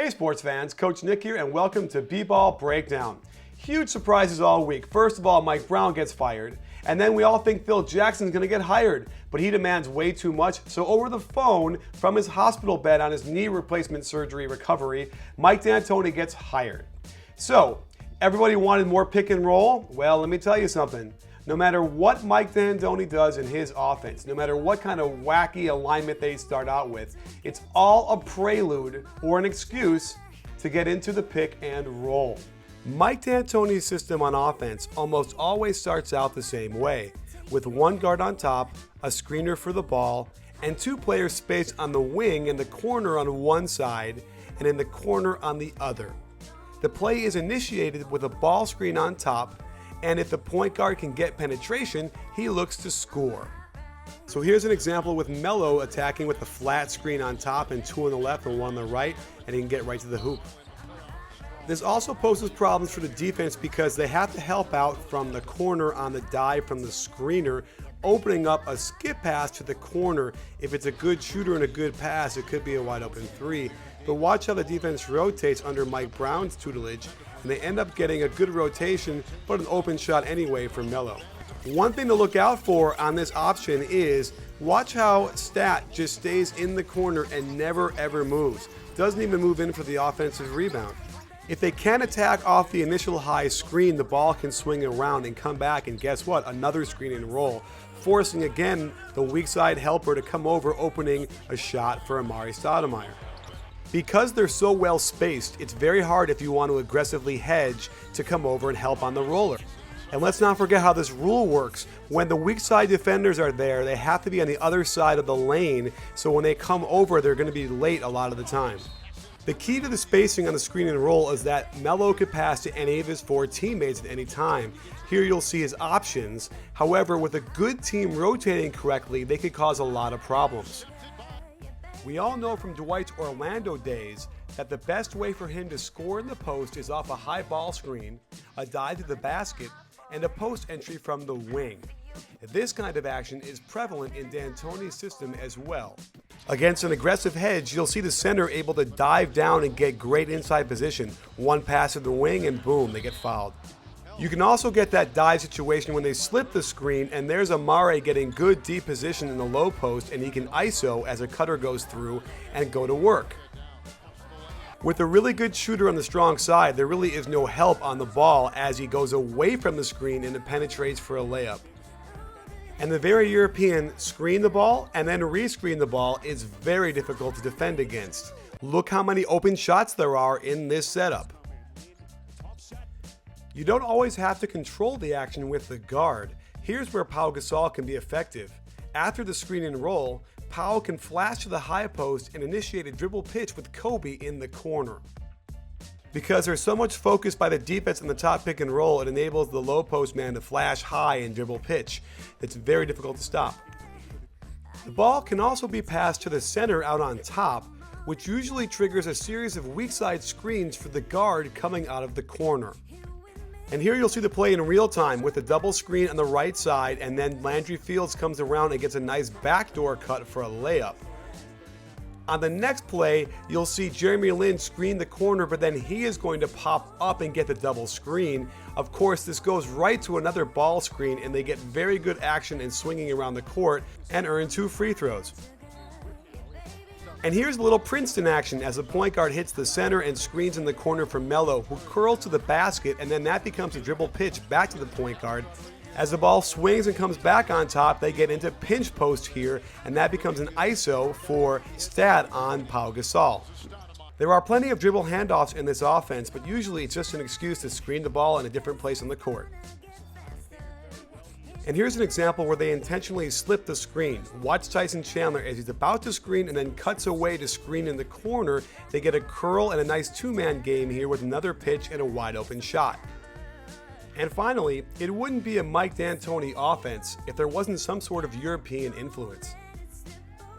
Hey sports fans, Coach Nick here and welcome to B-Ball Breakdown. Huge surprises all week. First of all, Mike Brown gets fired, and then we all think Phil Jackson's going to get hired, but he demands way too much, so over the phone, from his hospital bed on his knee replacement surgery recovery, Mike D'Antoni gets hired. So, everybody wanted more pick and roll? Well, let me tell you something. No matter what Mike D'Antoni does in his offense, no matter what kind of wacky alignment they start out with, it's all a prelude or an excuse to get into the pick and roll. Mike D'Antoni's system on offense almost always starts out the same way, with one guard on top, a screener for the ball, and two players spaced on the wing and the corner on one side and in the corner on the other. The play is initiated with a ball screen on top, and if the point guard can get penetration, he looks to score. So here's an example with Melo attacking with the flat screen on top and two on the left and one on the right, and he can get right to the hoop. This also poses problems for the defense because they have to help out from the corner on the dive from the screener, opening up a skip pass to the corner. If it's a good shooter and a good pass, it could be a wide open three. But watch how the defense rotates under Mike Brown's tutelage, and they end up getting a good rotation, but an open shot anyway for Melo. One thing to look out for on this option is watch how Stat just stays in the corner and never ever moves. Doesn't even move in for the offensive rebound. If they can attack off the initial high screen, the ball can swing around and come back, and guess what? Another screen and roll, forcing again the weak side helper to come over, opening a shot for Amari Stoudemire. Because they're so well spaced, it's very hard if you want to aggressively hedge to come over and help on the roller. And let's not forget how this rule works. When the weak side defenders are there, they have to be on the other side of the lane, so when they come over, they're going to be late a lot of the time. The key to the spacing on the screen and roll is that Melo could pass to any of his four teammates at any time. Here you'll see his options. However, with a good team rotating correctly, they could cause a lot of problems. We all know from Dwight's Orlando days that the best way for him to score in the post is off a high ball screen, a dive to the basket, and a post entry from the wing. This kind of action is prevalent in D'Antoni's system as well. Against an aggressive hedge, you'll see the center able to dive down and get great inside position. One pass to the wing and boom, they get fouled. You can also get that dive situation when they slip the screen, and there's Amari getting good deep position in the low post, and he can ISO as a cutter goes through and go to work. With a really good shooter on the strong side, there really is no help on the ball as he goes away from the screen and it penetrates for a layup. And the very European screen the ball and then rescreen the ball is very difficult to defend against. Look how many open shots there are in this setup. You don't always have to control the action with the guard. Here's where Pau Gasol can be effective. After the screen and roll, Pau can flash to the high post and initiate a dribble pitch with Kobe in the corner. Because there's so much focus by the defense in the top pick and roll, it enables the low post man to flash high and dribble pitch. It's very difficult to stop. The ball can also be passed to the center out on top, which usually triggers a series of weak side screens for the guard coming out of the corner. And here you'll see the play in real time with a double screen on the right side, and then Landry Fields comes around and gets a nice backdoor cut for a layup. On the next play, you'll see Jeremy Lin screen the corner, but then he is going to pop up and get the double screen. Of course, this goes right to another ball screen, and they get very good action in swinging around the court and earn 2 free throws. And here's a little Princeton action as the point guard hits the center and screens in the corner for Melo, who curls to the basket, and then that becomes a dribble pitch back to the point guard. As the ball swings and comes back on top, they get into pinch post here, and that becomes an ISO for Stat on Pau Gasol. There are plenty of dribble handoffs in this offense, but usually it's just an excuse to screen the ball in a different place on the court. And here's an example where they intentionally slip the screen. Watch Tyson Chandler as he's about to screen and then cuts away to screen in the corner. They get a curl and a nice two-man game here with another pitch and a wide open shot. And finally, it wouldn't be a Mike D'Antoni offense if there wasn't some sort of European influence.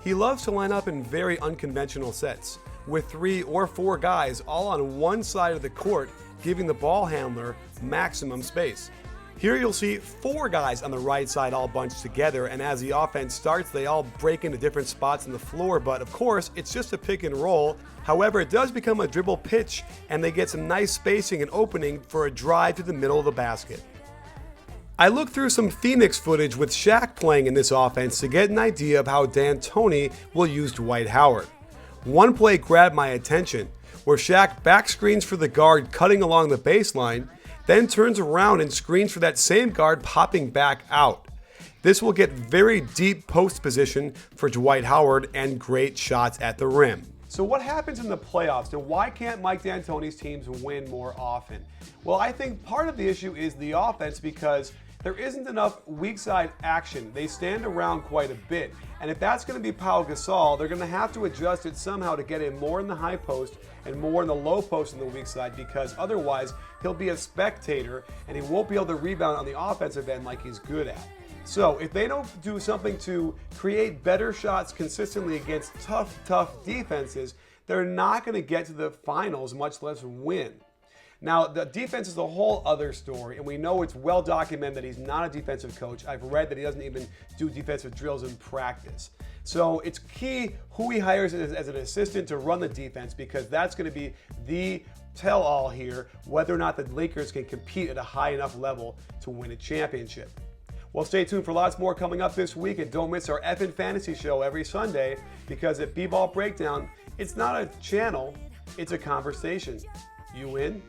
He loves to line up in very unconventional sets, with 3 or 4 guys all on one side of the court, giving the ball handler maximum space. Here you'll see 4 guys on the right side all bunched together, and as the offense starts, they all break into different spots on the floor, but of course, it's just a pick and roll. However, it does become a dribble pitch, and they get some nice spacing and opening for a drive to the middle of the basket. I looked through some Phoenix footage with Shaq playing in this offense to get an idea of how D'Antoni will use Dwight Howard. One play grabbed my attention, where Shaq back screens for the guard cutting along the baseline, then turns around and screens for that same guard popping back out. This will get very deep post position for Dwight Howard and great shots at the rim. So what happens in the playoffs, and why can't Mike D'Antoni's teams win more often? Well, I think part of the issue is the offense, because there isn't enough weak side action. They stand around quite a bit. And if that's going to be Pau Gasol, they're going to have to adjust it somehow to get in more in the high post and more in the low post in the weak side, because otherwise he'll be a spectator and he won't be able to rebound on the offensive end like he's good at. So if they don't do something to create better shots consistently against tough defenses, they're not going to get to the finals, much less win. Now, the defense is a whole other story, and we know it's well documented that he's not a defensive coach. I've read that he doesn't even do defensive drills in practice. So it's key who he hires as an assistant to run the defense, because that's going to be the tell-all here whether or not the Lakers can compete at a high enough level to win a championship. Well, stay tuned for lots more coming up this week, and don't miss our Effin' Fantasy Show every Sunday, because at B-Ball Breakdown, it's not a channel, it's a conversation. You in?